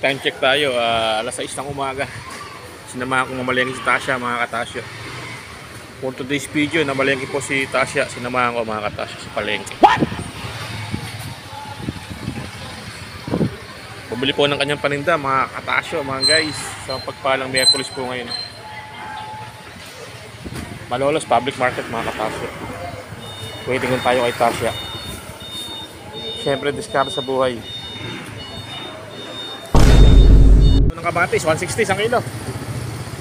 Time check tayo, alas 6 ng umaga. Sinamahan ko mamalengke si Tasha, mga katasyo. For today's video, namalengke po si Tasha. Sinamahan ko, mga katasyo, sa palengke. What? Bumili po ng kanyang paninda, mga katasyo, mga guys, sa pagpalang Miyerkules po ngayon. Malolos Public Market, mga katasyo. Waiting lang tayo kay Tasha. Siyempre, discard sa buhay. Ng kamatis, 160 isang kilo.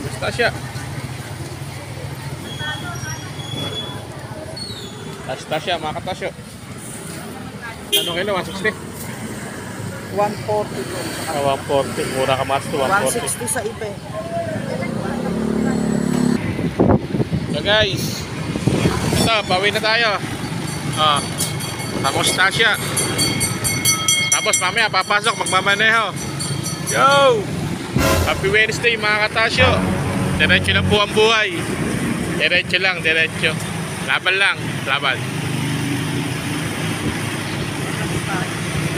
Basta siya. Basta siya, mga katasyo. Anong kilo? 160? 140 po. 140. Mura kamatis to, 140. 160 sa iba eh. So guys, ito, bawi na tayo. Tapos Tasha. Tapos mamaya papasok, magmamaneho. Yo! Happy Wednesday, mga katasyo. Diretso lang po ang buhay. Diretso lang, diretso. Laban lang, laban.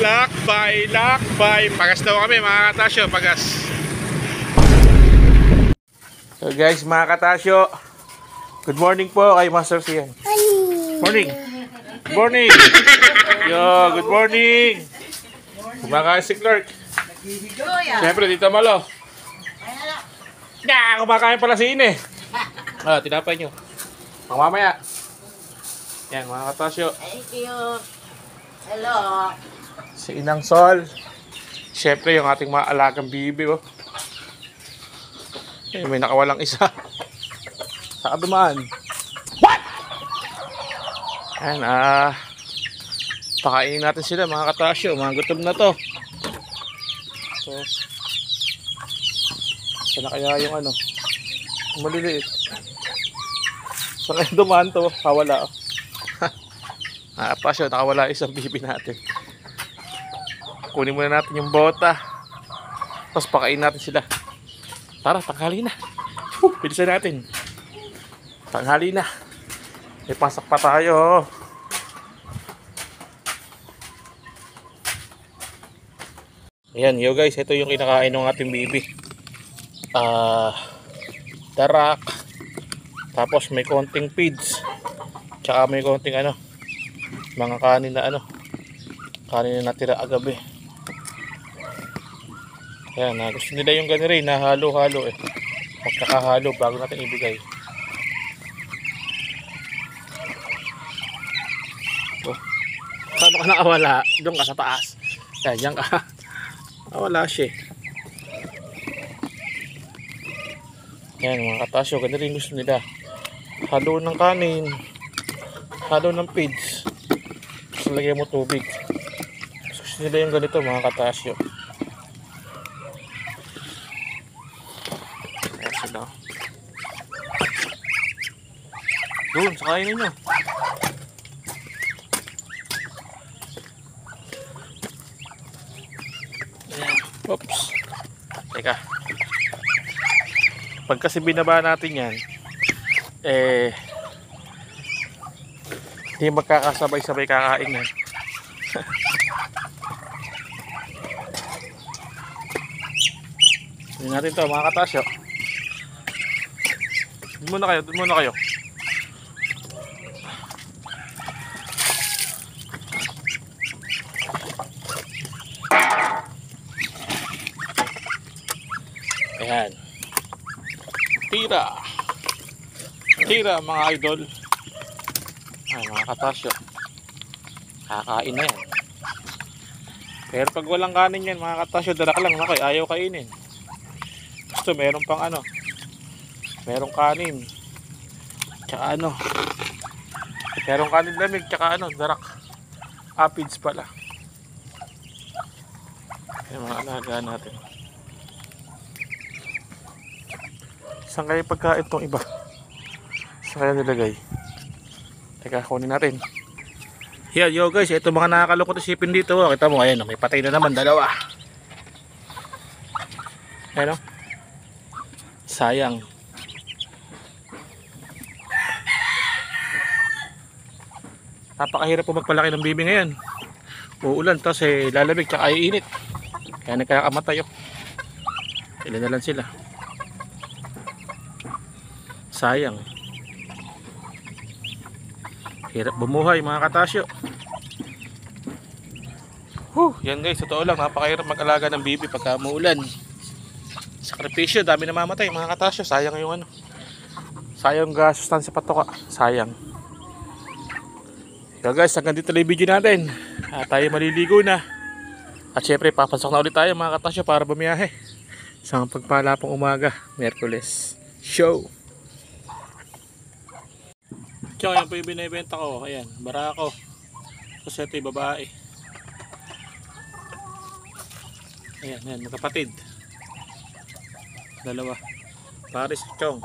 Lakbay. Pagas daw kami, mga katasyo, pagas. So guys, mga katasyo, good morning po kay Master Sian. Morning. Good morning. Yo, good morning. Kumakain si Clark. Siyempre, dito malo. Kumakain pala si Ine. Tinapay nyo. Mamaya. Yan, mga katasyo. Thank you. Hello. Si Inang Sol. Siyempre, yung ating mga alagang bibi. Oh. May nakawalang isa. Saka dumaan. What? Yan, pakainin natin sila, mga katasyo. Mga gutom na to. So, sana kaya yung ano, maliliit. So kaya dumaan to, nakawala. Pasyo, nakawala isang bibi natin. Kunin muna natin yung bota. Tapos pakain natin sila. Tara, tanghali na. Bilisan natin. Tanghali na. May pasak pa tayo. Ayan, yo guys, ito yung kinakain ng ating bibi. Darak. Tapos may konting feeds. Tsaka may konting mga kanin na kanin na natira agabi. Ayan, gusto nila yung ganun rin, na halo-halo eh. Magkakahalo bago natin ibigay. Paano ka nakawala? Doon ka sa taas. Ayan, yan ka. Wala siya. Yan, mga katasyo, ganun rin gusto nila. Halo ng kanin, halo ng feeds, tapos lagyan mo tubig. Gusto nila yung ganito, mga katasyo. Ayan sila. Doon, sa kainin nyo. Oops. Teka. Pag kasi binaba natin yan, hindi magkakasabay-sabay kakain yan. Hindi natin to, mga katasyo. Doon muna kayo. Ayan. Tira mga idol. Ay, mga katasyo. Kakain na yan. Pero pag walang kanin yan, mga katasyo, darak lang na kayo. Ayaw kainin. Gusto, meron pang merong kanin. Tsaka merong kanin lamig. Tsaka darak. Apids pala. Yung mga alaga natin. Saan kayo pagkain itong iba? Saan kayo nilagay? Teka, kunin natin. Yan, yo guys, ito mga nakakalungkot isipin dito. Kita mo, ayan, may patay na naman, dalawa. Ayan o. Sayang. Napakahirap po magpalaki ng bibi ngayon. Uulan, tapos lalamig, tsaka iinit. Kaya nagkakamatay. Ilan na lang sila. Sayang. Hirap bumuhay mga katasyo. Yan guys, totoo lang, napakahirap mag-alaga ng bibi pagka muulan. Sakripisyo, dami namamatay mga katasyo. Sayang yung ano. Sayang gasustan sa patoka. Sayang. So guys, hanggang dito lang yung video natin. Tayo maliligo na. At syempre, papasok na ulit tayo mga katasyo para bumiyahe. Isang pagpala pong umaga, Miyerkules. Show! Tsaka yan po yung binibenta ko. Ayan, barako. Kasi ito yung babae. Ayan, magkapatid. Dalawa. Paris, Chong.